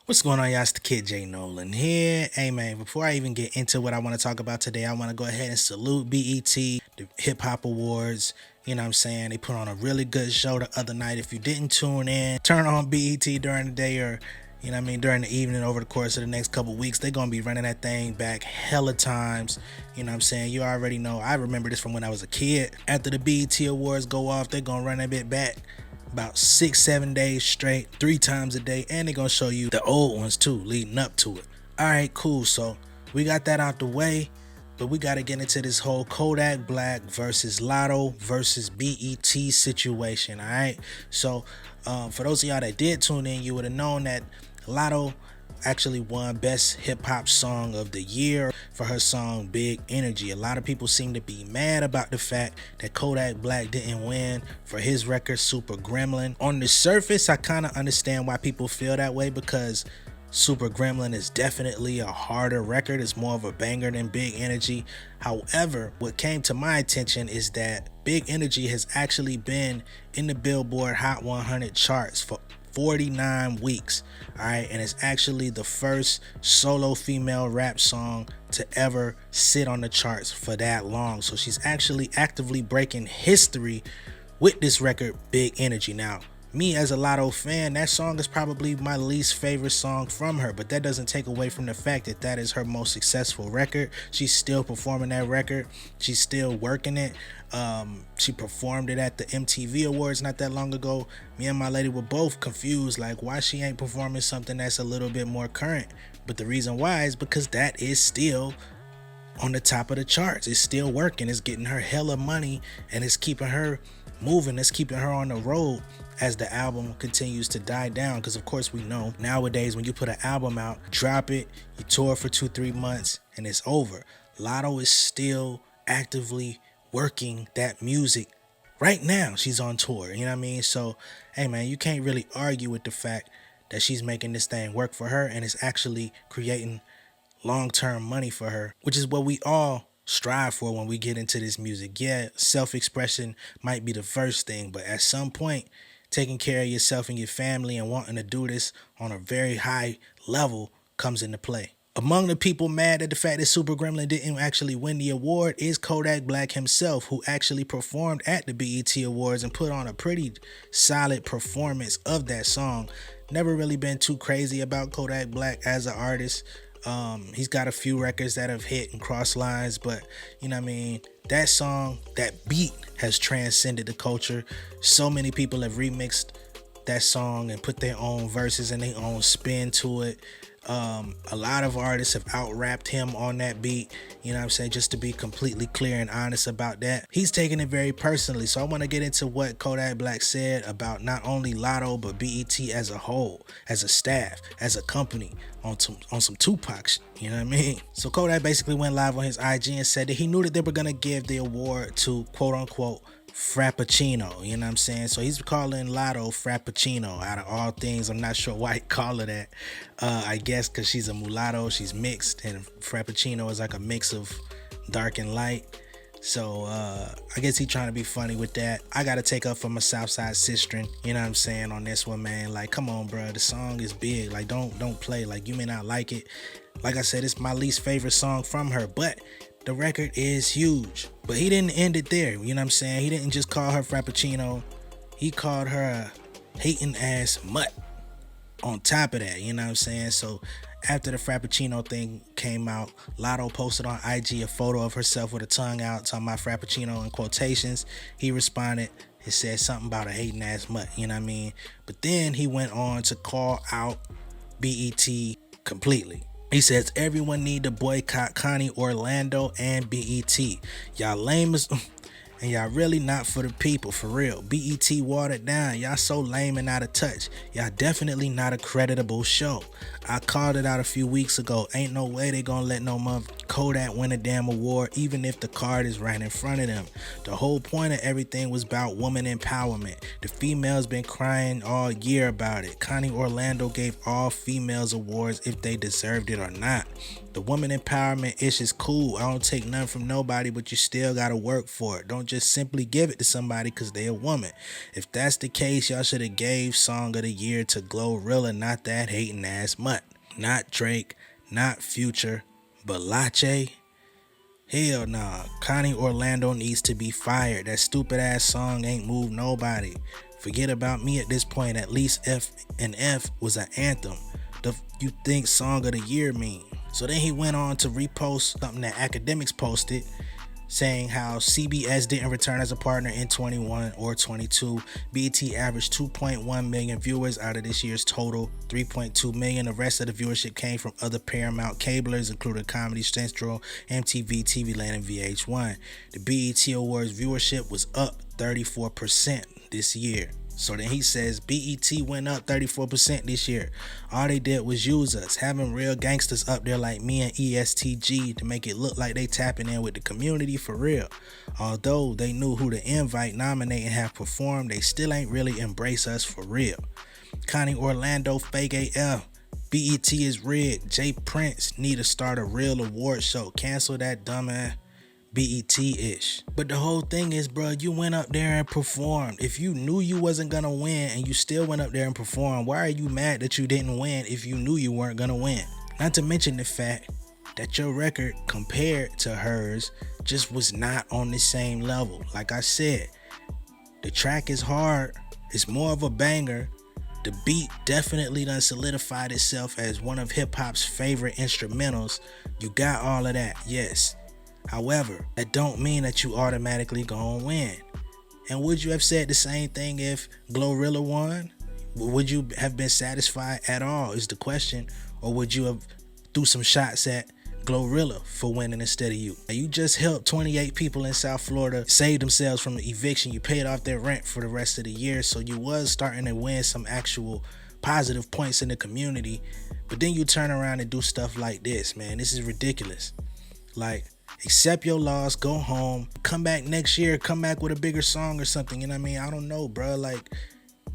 What's going on, y'all? It's the kid J Nolan here. Hey man, before I even get into what I want to talk about today, I want to go ahead and salute BET, the Hip Hop Awards. You know what I'm saying? They put on a really good show the other night. If you didn't tune in, turn on BET during the day or you know what I mean, during the evening over the course of the next couple weeks, they're gonna be running that thing back hella times. You know what I'm saying? You already know. I remember this from when I was a kid. After the BET Awards go off, they're gonna run that bit back about 6-7 days straight, 3 times a day, and they're gonna show you the old ones too leading up to it. All right, cool. So we got that out the way, but we got to get into this whole Kodak Black versus Latto versus BET situation. All right, so for those of y'all that did tune in, you would have known that Latto actually won Best Hip Hop Song of the Year for her song Big Energy. A lot of people seem to be mad about the fact that Kodak Black didn't win for his record Super Gremlin. On the surface, I kind of understand why people feel that way, because Super Gremlin is definitely a harder record. It's more of a banger than Big Energy. However, what came to my attention is that Big Energy has actually been in the Billboard Hot 100 charts for 49 weeks. All right, and it's actually the first solo female rap song to ever sit on the charts for that long. So she's actually actively breaking history with this record, Big Energy. Now, me as a Latto fan, that song is probably my least favorite song from her, but that doesn't take away from the fact that that is her most successful record. She's still performing that record. She's still working it. She performed it at the MTV Awards not that long ago. Me and my lady were both confused, like why she ain't performing something that's a little bit more current. But the reason why is because that is still on the top of the charts. It's still working. It's getting her hella money, and it's keeping her moving. It's keeping her on the road as the album continues to die down. Because of course we know nowadays when you put an album out, drop it, you tour for 2-3 months, and it's over. Latto is still actively working that music right now. She's on tour, you know what I mean? So hey man, you can't really argue with the fact that she's making this thing work for her, and it's actually creating long-term money for her, which is what we all strive for when we get into this music. Yeah, self-expression might be the first thing, but at some point, taking care of yourself and your family and wanting to do this on a very high level comes into play. Among the people mad at the fact that Super Gremlin didn't actually win the award is Kodak Black himself, who actually performed at the BET Awards and put on a pretty solid performance of that song. Never really been too crazy about Kodak Black as an artist. He's got a few records that have hit and crossed lines, but you know what I mean, that song, that beat has transcended the culture. So many people have remixed that song and put their own verses and their own spin to it. A lot of artists have out-rapped him on that beat, you know what I'm saying, just to be completely clear and honest about that. He's taking it very personally, so I want to get into what Kodak Black said about not only Latto, but BET as a whole, as a staff, as a company, on some Tupac shit, you know what I mean? So Kodak basically went live on his IG and said that he knew that they were going to give the award to quote-unquote Frappuccino, you know what I'm saying? So he's calling Latto Frappuccino out of all things. I'm not sure why he call her that. I guess because she's a mulatto, she's mixed, and Frappuccino is like a mix of dark and light. So I guess he's trying to be funny with that. I gotta take up for my Southside sister, you know what I'm saying, on this one, man. Like, come on, bro, the song is big. Like, don't play. Like, you may not like it. Like I said, it's my least favorite song from her, but the record is huge. But he didn't end it there, you know what I'm saying? He didn't just call her Frappuccino. He called her a hating ass mutt on top of that, you know what I'm saying? So after the Frappuccino thing came out, Latto posted on IG a photo of herself with her tongue out, talking about Frappuccino in quotations. He responded and said something about a hating ass mutt, you know what I mean? But then he went on to call out BET completely. He says everyone need to boycott Connie, Orlando, and BET. Y'all lame as and y'all really not for the people, for real. BET watered down. Y'all so lame and out of touch. Y'all definitely not a creditable show. I called it out a few weeks ago. Ain't no way they gonna let no Kodak win a damn award even if the card is right in front of them. The whole point of everything was about woman empowerment. The females been crying all year about it. Connie Orlando gave all females awards if they deserved it or not. The woman empowerment ish is cool. I don't take none from nobody, but you still gotta work for it. Don't just simply give it to somebody because they a woman. If that's the case, y'all should have gave Song of the Year to Glorilla, not that hating ass mutt. Not Drake, not Future, but Lache? Hell nah. Connie Orlando needs to be fired. That stupid ass song ain't moved nobody. Forget about me at this point. At least F and F was an anthem. The you think Song of the Year mean? So then he went on to repost something that Academics posted, saying how CBS didn't return as a partner in 21 or 22. BET averaged 2.1 million viewers out of this year's total 3.2 million. The rest of the viewership came from other Paramount cablers, including Comedy Central, MTV, TV Land, and VH1. The BET Awards viewership was up 34% this year. So then he says BET went up 34% this year. All they did was use us, having real gangsters up there like me and ESTG to make it look like they tapping in with the community for real. Although they knew who to invite, nominate, and have performed, they still ain't really embrace us for real. Connie Orlando fake AF. BET is rigged. Jay Prince need to start a real award show. Cancel that dumbass BET-ish. But the whole thing is, bro, you went up there and performed. If you knew you wasn't gonna win and you still went up there and performed, why are you mad that you didn't win if you knew you weren't gonna win? Not to mention the fact that your record compared to hers just was not on the same level. Like I said, the track is hard. It's more of a banger. The beat definitely done solidified itself as one of hip-hop's favorite instrumentals. You got all of that, yes. However, that don't mean that you automatically gonna win. And would you have said the same thing if Glorilla won? Would you have been satisfied at all is the question? Or would you have threw some shots at Glorilla for winning instead of you? Now, you just helped 28 people in South Florida save themselves from eviction. You paid off their rent for the rest of the year, so you was starting to win some actual positive points in the community. But then you turn around and do stuff like this, man. This is ridiculous. Like, accept your loss, go home, come back next year, come back with a bigger song or something. You know what I mean? I don't know, bro. Like,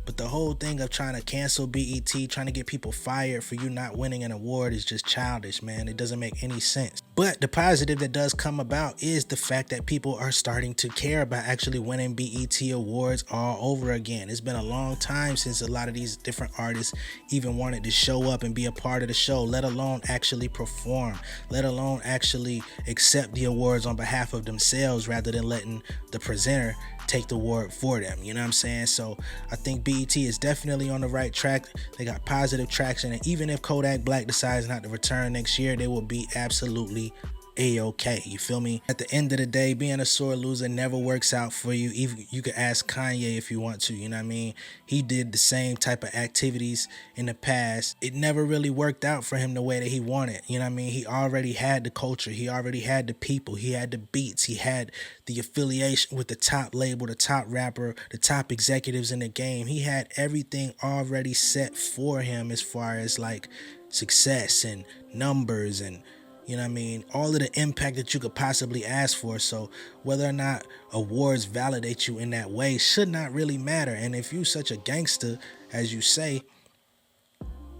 but the whole thing of trying to cancel BET, trying to get people fired for you not winning an award is just childish, man. It doesn't make any sense. But the positive that does come about is the fact that people are starting to care about actually winning BET awards all over again. It's been a long time since a lot of these different artists even wanted to show up and be a part of the show, let alone actually perform, let alone actually accept the awards on behalf of themselves rather than letting the presenter take the award for them. You know what I'm saying? So I think BET is definitely on the right track. They got positive traction, and even if Kodak Black decides not to return next year, they will be absolutely a-okay. You feel me? At the end of the day, being a sore loser never works out for you. Even you could ask Kanye if you want to. You know what I mean? He did the same type of activities in the past. It never really worked out for him the way that he wanted. You know what I mean? He already had the culture. He already had the people. He had the beats. He had the affiliation with the top label, the top rapper, the top executives in the game. He had everything already set for him as far as like success and numbers and, you know what I mean, all of the impact that you could possibly ask for. So whether or not awards validate you in that way should not really matter. And if you such a gangster, as you say,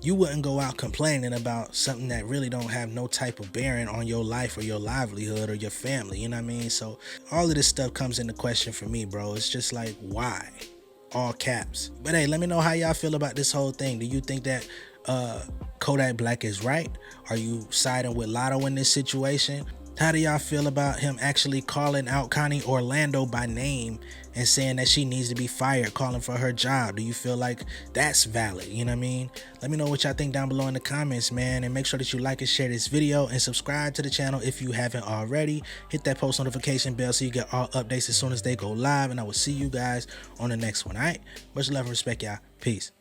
you wouldn't go out complaining about something that really don't have no type of bearing on your life or your livelihood or your family. You know what I mean? So all of this stuff comes into question for me, bro. It's just like, why? All caps. But hey, let me know how y'all feel about this whole thing. Do you think that Kodak Black is right? Are you siding with Latto in this situation? How do y'all feel about him actually calling out Connie Orlando by name and saying that she needs to be fired, calling for her job? Do you feel like that's valid? You know what I mean? Let me know what y'all think down below in the comments, man. And make sure that you like and share this video and subscribe to the channel if you haven't already. Hit that post notification bell so you get all updates as soon as they go live. And I will see you guys on the next one, all right? Much love and respect, y'all. Peace.